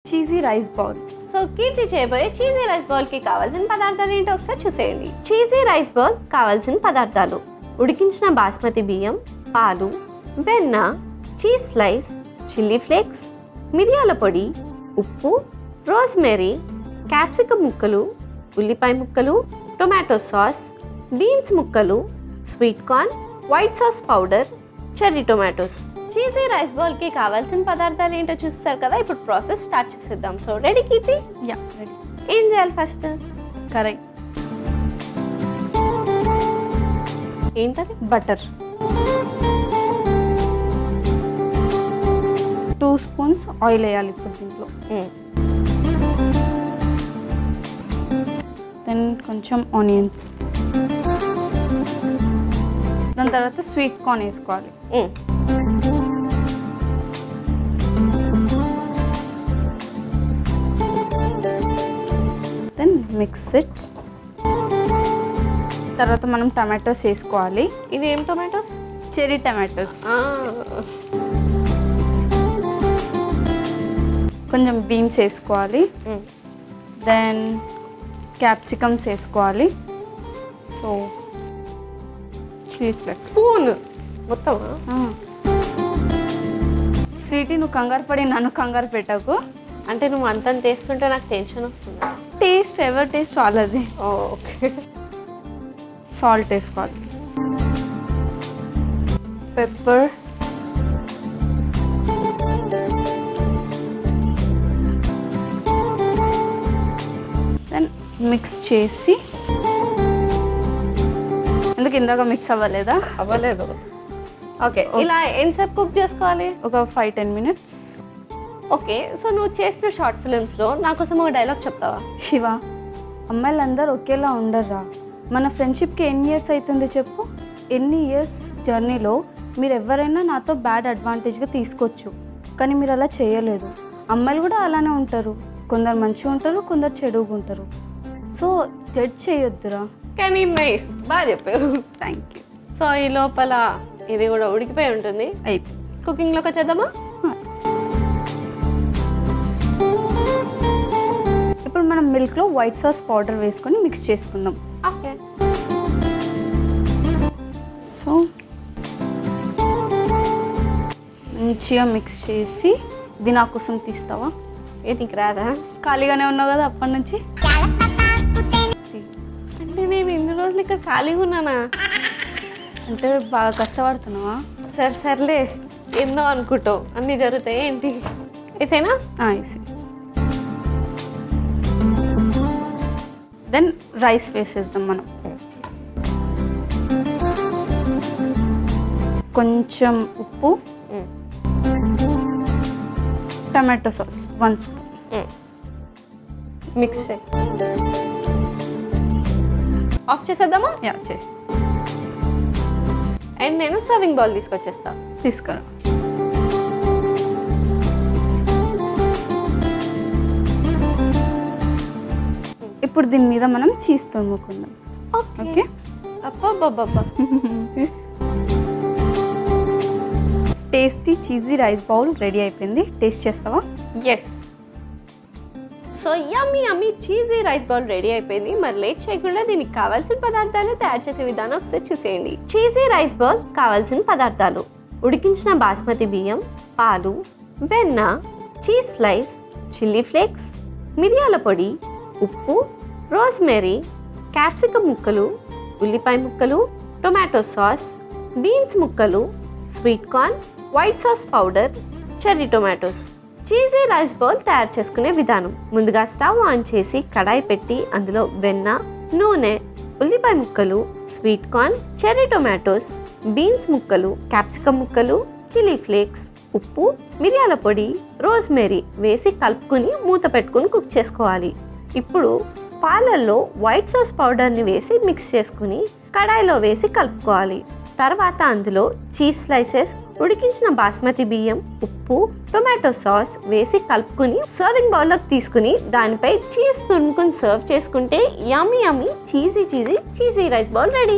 Cheesy rice bowl. So కీర్తి చేయబోయే cheesy rice బౌల్కి కావాల్సిన పదార్థాలు ఏంటో ఒకసారి చూసేయండి. చీజీ రైస్ బౌల్ కావాల్సిన పదార్థాలు: ఉడికించిన బాస్మతి బియ్యం, పాలు, వెన్న, చీజ్ స్లైస్, చిల్లీ ఫ్లేక్స్, మిరియాల పొడి, ఉప్పు, రోజ్మెరీ, క్యాప్సికమ్ ముక్కలు, ఉల్లిపాయ ముక్కలు, టొమాటో సాస్, బీన్స్ ముక్కలు, sweet corn, white sauce powder, cherry tomatoes. Cheesy rice బౌల్కి కావాల్సిన పదార్థాలు ఏంటో చూస్తారు కదా, ఇప్పుడు ప్రాసెస్ స్టార్ట్ చేసేద్దాం. So ready Keerthi? Yeah ready. ఏం చేయాలి ఫస్ట్? కరెక్ట్. ఏంటది? బటర్ 2 స్పూన్స్ ఆయిల్ వేయాలి ఇప్పుడు దీంట్లో. దెన్ కొంచెం ఆనియన్స్, దాని తర్వాత స్వీట్ కార్న్ వేసుకోవాలి. Then mix it. తర్వాత మనం టమాటోస్ వేసుకోవాలి. ఇవి ఏం టొమాటోస్? Cherry tomatoes. కొంచెం బీన్స్ వేసుకోవాలి. దెన్ క్యాప్సికమ్స్ వేసుకోవాలి. So chilli flakes. స్పూన్ మొత్తం. స్వీటీ, నువ్వు కంగారు పడి నన్ను కంగారు పెట్టకు. అంటే నువ్వు అంత చేస్తుంటే నాకు టెన్షన్ వస్తుంది. టేస్ట్ ఎవరి టేస్ట్ వాళ్ళది. ఓకే. సాల్ట్ వేసుకోవాలి. పెప్పర్, దెన్ మిక్స్ చేసి, ఎందుకు ఇందాక మిక్స్ అవ్వలేదా? అవ్వలేదు. ఓకే, ఇలా ఎంతసేపు కుక్ చేసుకోవాలి? ఒక 5-10 మినిట్స్. ఓకే, సో నువ్వు చేసిన షార్ట్ ఫిలిమ్స్లో నాకోసం ఒక డైలాగ్ చెప్తావా? శివ, అమ్మాయిలందరూ ఒకేలా ఉండర్రా. మన ఫ్రెండ్షిప్కి ఎన్ని ఇయర్స్ అవుతుంది చెప్పు? ఎన్ని ఇయర్స్ జర్నీలో మీరు ఎవరైనా నాతో బ్యాడ్ అడ్వాంటేజ్గా తీసుకోవచ్చు, కానీ మీరు అలా చేయలేదు. అమ్మాయిలు కూడా అలానే ఉంటారు, కొందరు మంచిగా ఉంటారు, కొందరు చెడుగా ఉంటారు. సో జడ్జ్ చేయొద్దురా. కానీ నైస్, బాగా చెప్పావు. Thank you. సో ఈ లోపల ఇది కూడా ఉడికిపోయి ఉంటుంది. అయిపోయి కుకింగ్లోకి వచ్చేద్దామా? ఇప్పుడు మనం మిల్క్లో వైట్ సాస్ పౌడర్ వేసుకొని మిక్స్ చేసుకుందాం. ఓకే. సో మంచిగా మిక్స్ చేసి ఇది నా కోసం తీస్తావా? ఇది నీకు రాదా? ఖాళీగానే ఉన్నావు కదా అప్పటి నుంచి. అంటే నేను ఇన్ని రోజులు ఇక్కడ ఖాళీగా ఉన్నానా? అంటే బాగా కష్టపడుతున్నావా? సర్లే, ఎన్నో అనుకుంటావు, అన్నీ జరుగుతాయి ఏంటి? వేసేనా? వేసి దెన్ రైస్ వేసేద్దాం మనం. కొంచెం ఉప్పు, టమాటో సాస్ 1 స్పూన్. మిక్స్ చేయి. ఆఫ్ చేసేద్దామా? యా చేయి. అండ్ నేను సర్వింగ్ బౌల్ తీసుకొచ్చేస్తా. తీసుకురా. ఇప్పుడు దీని మీద మనం చీజ్ తురుముకుందాం. ఓకే. అబ్బా, tasty cheesy rice bowl ready అయిపోయింది. టేస్ట్ చేస్తావా? Yes. So yummy cheesy rice bowl ready అయిపోయింది. మరి లేట్ చేయకుండా దీనికి కావాల్సిన పదార్థాలు తయారు చేసే విధానం ఒకసారి చూసేయండి. చీజీ రైస్ బౌల్ కావాల్సిన పదార్థాలు: ఉడికించిన బాస్మతి బియ్యం, పాలు, వెన్న, చీజ్ స్లైస్, చిల్లీ ఫ్లేక్స్, మిరియాల పొడి, ఉప్పు, రోజ్మెరీ, క్యాప్సికమ్ ముక్కలు, ఉల్లిపాయ ముక్కలు, టొమాటో సాస్, బీన్స్ ముక్కలు, sweet corn, white sauce powder, cherry tomatoes. Cheesy rice bowl తయారు చేసుకునే విధానం: ముందుగా స్టవ్ ఆన్ చేసి కడాయి పెట్టి అందులో వెన్న, నూనె, ఉల్లిపాయ ముక్కలు, sweet corn, cherry tomatoes, beans ముక్కలు, క్యాప్సికమ్ ముక్కలు, చిల్లీ ఫ్లేక్స్, ఉప్పు, మిరియాల పొడి, రోజ్మెరీ వేసి కలుపుకొని మూత పెట్టుకుని కుక్ చేసుకోవాలి. ఇప్పుడు పాలల్లో వైట్ సాస్ పౌడర్ని వేసి మిక్స్ చేసుకుని కడాయిలో వేసి కలుపుకోవాలి. తర్వాత అందులో చీజ్ స్లైసెస్, ఉడికించిన బాస్మతి బియ్యం, ఉప్పు, టొమాటో సాస్ వేసి కలుపుకుని సర్వింగ్ బౌల్లోకి తీసుకుని దానిపై చీజ్ తురుముకుని సర్వ్ చేసుకుంటే యమ్మీ చీజీ రైస్ బౌల్ రెడీ.